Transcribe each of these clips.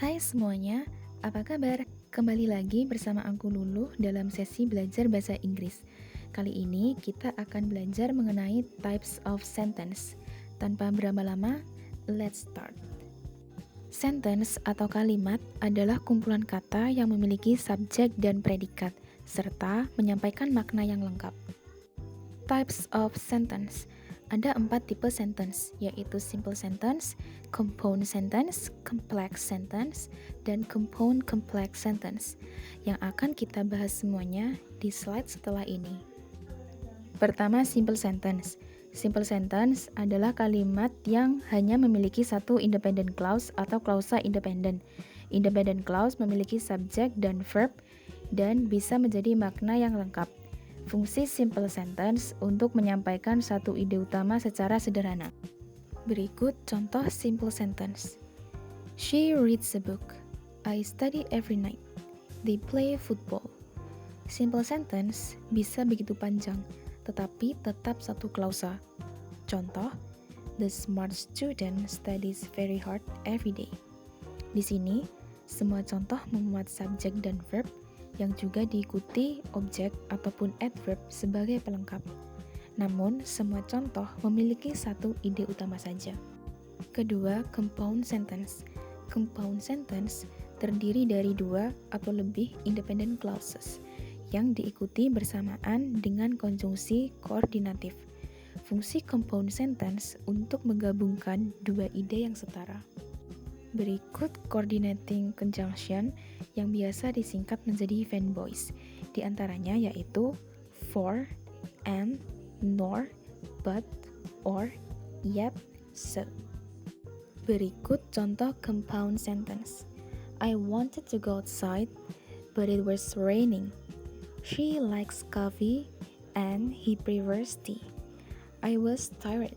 Hai semuanya, apa kabar? Kembali lagi bersama aku Luluh dalam sesi belajar bahasa Inggris. Kali ini kita akan belajar mengenai types of sentence. Tanpa berlama-lama, let's start. Sentence atau kalimat adalah kumpulan kata yang memiliki subjek dan predikat, serta menyampaikan makna yang lengkap. Types of sentence. Ada 4 tipe sentence, yaitu simple sentence, compound sentence, complex sentence, dan compound complex sentence, yang akan kita bahas semuanya di slide setelah ini. Pertama, simple sentence. Simple sentence adalah kalimat yang hanya memiliki satu independent clause atau klausa independen. Independent clause memiliki subjek dan verb dan bisa menjadi makna yang lengkap. Fungsi simple sentence untuk menyampaikan satu ide utama secara sederhana. Berikut contoh simple sentence. She reads a book. I study every night. They play football. Simple sentence bisa begitu panjang, tetapi tetap satu klausa. Contoh, the smart student studies very hard every day. Di sini, semua contoh memuat subjek dan verb yang juga diikuti objek ataupun adverb sebagai pelengkap. Namun, semua contoh memiliki satu ide utama saja. Kedua, compound sentence. Compound sentence terdiri dari dua atau lebih independent clauses yang diikuti bersamaan dengan konjungsi koordinatif. Fungsi compound sentence untuk menggabungkan dua ide yang setara. Berikut coordinating conjunction yang biasa disingkat menjadi fanboys. Di antaranya yaitu for, and, nor, but, or, yet, so. Berikut contoh compound sentence. I wanted to go outside, but it was raining. She likes coffee, and he prefers tea. I was tired,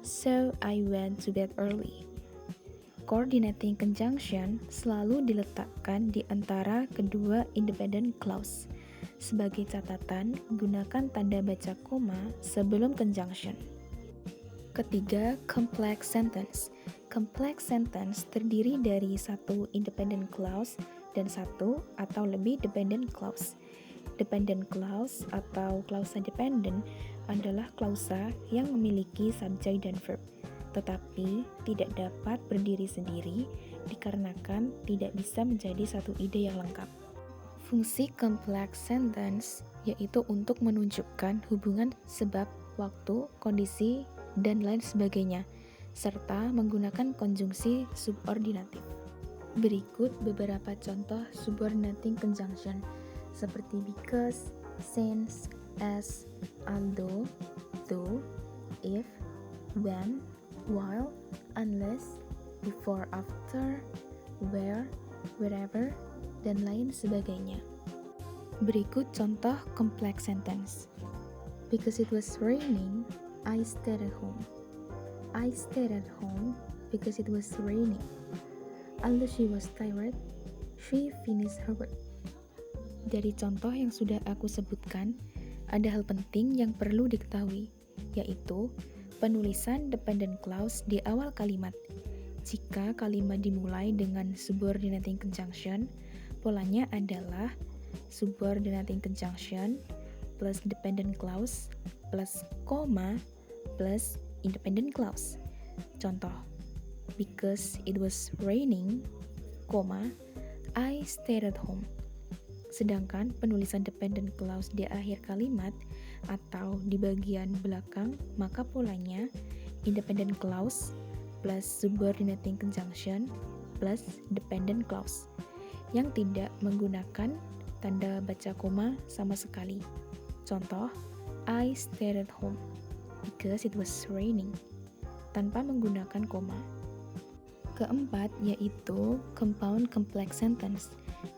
so I went to bed early. Coordinating conjunction selalu diletakkan di antara kedua independent clause. Sebagai catatan, gunakan tanda baca koma sebelum conjunction. Ketiga, complex sentence. Complex sentence terdiri dari satu independent clause dan satu atau lebih dependent clause. Dependent clause atau klausa dependent adalah klausa yang memiliki subjek dan verb, tetapi tidak dapat berdiri sendiri dikarenakan tidak bisa menjadi satu ide yang lengkap. Fungsi complex sentence yaitu untuk menunjukkan hubungan sebab, waktu, kondisi, dan lain sebagainya, serta menggunakan konjungsi subordinatif. Berikut beberapa contoh subordinating conjunction seperti because, since, as, although, though, if, when, while, unless, before, after, where, wherever, dan lain sebagainya. Berikut contoh complex sentence. Because it was raining, I stayed at home. I stayed at home because it was raining. Although she was tired, she finished her work. Dari contoh yang sudah aku sebutkan, ada hal penting yang perlu diketahui, yaitu penulisan dependent clause di awal kalimat. Jika kalimat dimulai dengan subordinating conjunction, polanya adalah subordinating conjunction plus dependent clause plus koma plus independent clause. Contoh, because it was raining, I stayed at home. Sedangkan penulisan dependent clause di akhir kalimat atau di bagian belakang, maka polanya independent clause plus subordinating conjunction plus dependent clause yang tidak menggunakan tanda baca koma sama sekali. Contoh, I stayed at home because it was raining, tanpa menggunakan koma. Keempat, yaitu compound complex sentence.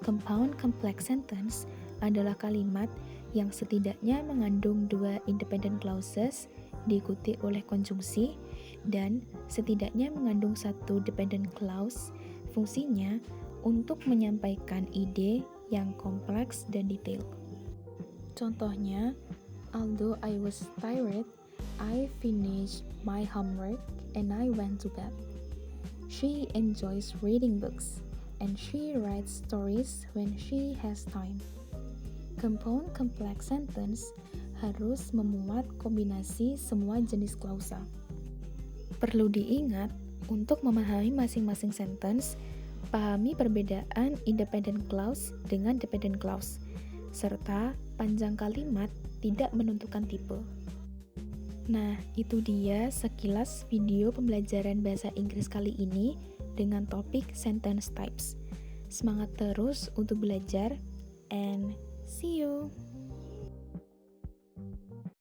Compound complex sentence adalah kalimat yang setidaknya mengandung dua independent clauses diikuti oleh konjungsi dan setidaknya mengandung satu dependent clause. Fungsinya untuk menyampaikan ide yang kompleks dan detail. Contohnya, although I was tired, I finished my homework and I went to bed. She enjoys reading books. and she writes stories when she has time. Compound complex sentence harus memuat kombinasi semua jenis klausa. Perlu diingat, untuk memahami masing-masing sentence, pahami perbedaan independent clause dengan dependent clause, serta panjang kalimat tidak menentukan tipe. Nah, itu dia sekilas video pembelajaran bahasa Inggris kali ini dengan topik sentence types. Semangat terus untuk belajar, and see you!